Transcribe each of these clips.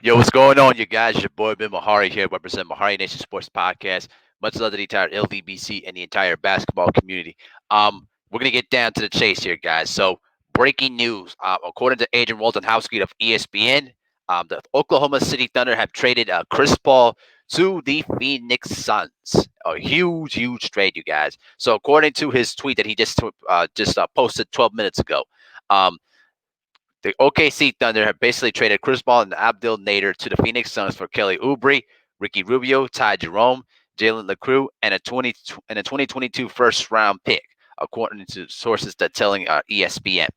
Yo, what's going on, you guys? Your boy Ben Mahari here, represent Mahari Nation Sports Podcast. Much love to the entire LDBC and the entire basketball community. We're gonna get down to the chase here, guys. So, breaking news: according to Adrian Wojnarowski of ESPN, the Oklahoma City Thunder have traded Chris Paul to the Phoenix Suns. A huge, huge trade, you guys. So, according to his tweet that he just posted 12 minutes ago, um, the OKC Thunder have basically traded Chris Paul and Abdel Nader to the Phoenix Suns for Kelly Oubre, Ricky Rubio, Jerome, Jalen Lecque, and a 2022 first round pick, according to sources that telling ESPN.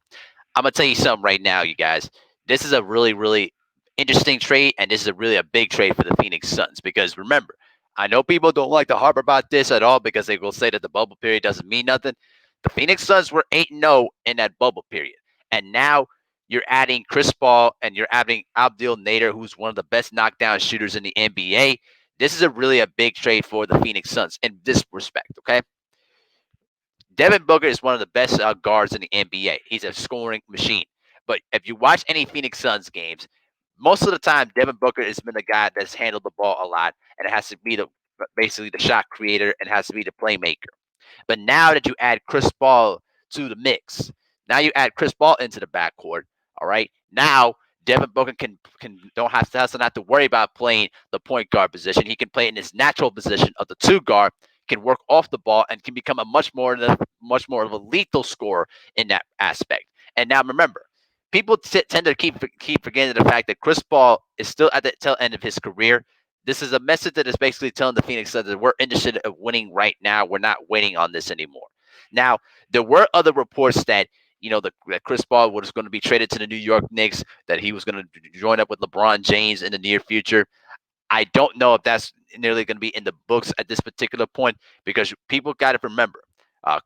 I'm gonna tell you something right now, you guys. This is a really, really interesting trade, and this is a really a big trade for the Phoenix Suns because remember, I know people don't like to harp about this at all because they will say that the bubble period doesn't mean nothing. The Phoenix Suns were 8-0 in that bubble period, and now you're adding Chris Paul and you're adding Abdel Nader, who's one of the best knockdown shooters in the NBA. This is a really a big trade for the Phoenix Suns in this respect. Okay, Devin Booker is one of the best guards in the NBA. He's a scoring machine. But if you watch any Phoenix Suns games, most of the time Devin Booker has been the guy that's handled the ball a lot and it has to be the basically the shot creator and has to be the playmaker. But now that you add Chris Paul to the mix, now you add Chris Paul into the backcourt. All right, now Devin Booker can don't have to doesn't have to worry about playing the point guard position. He can play in his natural position of the two guard, can work off the ball, and can become a much more of a lethal scorer in that aspect. And now remember, people tend to keep forgetting the fact that Chris Paul is still at the tail end of his career. This is a message that is basically telling the Phoenix Suns that we're interested in winning right now. We're not waiting on this anymore. Now, there were other reports that that Chris Paul was going to be traded to the New York Knicks, that he was going to join up with LeBron James in the near future. I don't know if that's nearly going to be in the books at this particular point because people got to remember,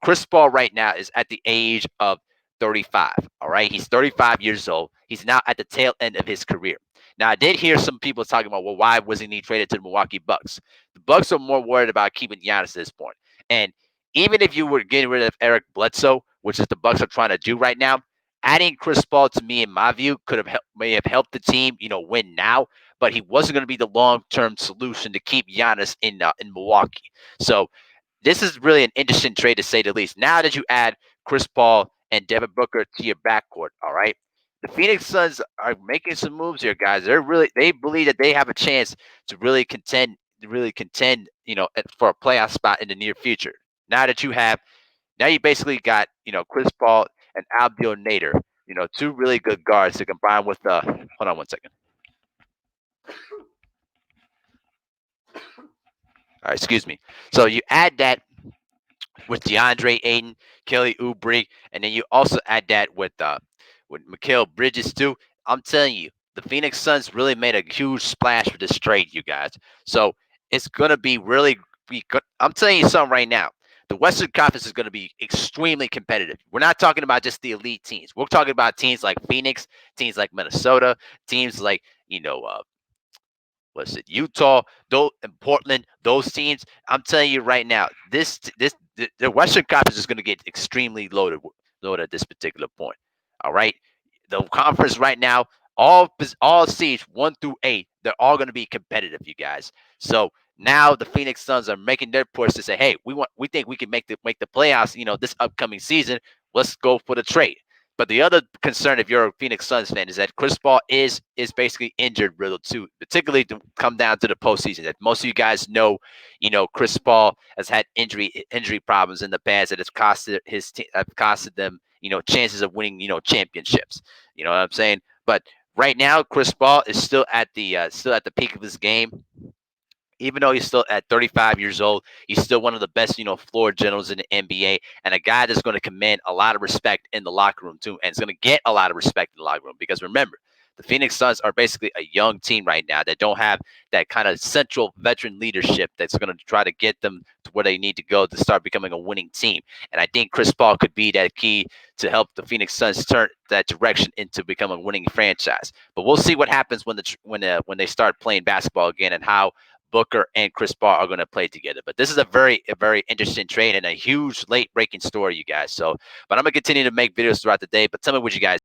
Chris Paul right now is at the age of 35. All right, he's 35 years old. He's now at the tail end of his career. Now, I did hear some people talking about, well, why wasn't he traded to the Milwaukee Bucks? The Bucks are more worried about keeping Giannis at this point. And even if you were getting rid of Eric Bledsoe, which is the Bucks are trying to do right now, adding Chris Paul to me, in my view, may have helped the team, win now, but he wasn't going to be the long term solution to keep Giannis in Milwaukee. So this is really an interesting trade to say the least. Now that you add Chris Paul and Devin Booker to your backcourt, all right. The Phoenix Suns are making some moves here, guys. They believe that they have a chance to really contend, for a playoff spot in the near future. Now that you have, now you basically got, Chris Paul and Abdel Nader, two really good guards to combine with the. Hold on one second. All right, excuse me. So you add that with DeAndre Ayton, Kelly Oubre, and then you also add that with Mikal Bridges too. I'm telling you, the Phoenix Suns really made a huge splash with this trade, you guys. So it's gonna be really be good. I'm telling you something right now. The Western Conference is going to be extremely competitive. We're not talking about just the elite teams. We're talking about teams like Phoenix, teams like Minnesota, teams like was it Utah, those and Portland, those teams. I'm telling you right now, the Western Conference is going to get extremely loaded at this particular point. All right, the conference right now, all seeds 1 through 8, they're all going to be competitive, you guys. So now the Phoenix Suns are making their push to say, hey, we think we can make the playoffs. This upcoming season. Let's go for the trade. But the other concern, if you're a Phoenix Suns fan, is that Chris Paul is basically injured, really, too, particularly to come down to the postseason. That most of you guys know, Chris Paul has had injury problems in the past that has costed them, chances of winning, championships. You know what I'm saying? But right now, Chris Paul is still at the peak of his game. Even though he's still at 35 years old, he's still one of the best, floor generals in the NBA, and a guy that's going to command a lot of respect in the locker room too, and it's going to get a lot of respect in the locker room because remember, the Phoenix Suns are basically a young team right now that don't have that kind of central veteran leadership that's going to try to get them to where they need to go to start becoming a winning team. And I think Chris Paul could be that key to help the Phoenix Suns turn that direction into become a winning franchise. But we'll see what happens when they start playing basketball again and how Booker and Chris Paul are going to play together. But this is a very interesting trade and a huge late breaking story, you guys. So, but I'm gonna continue to make videos throughout the day. But tell me what you guys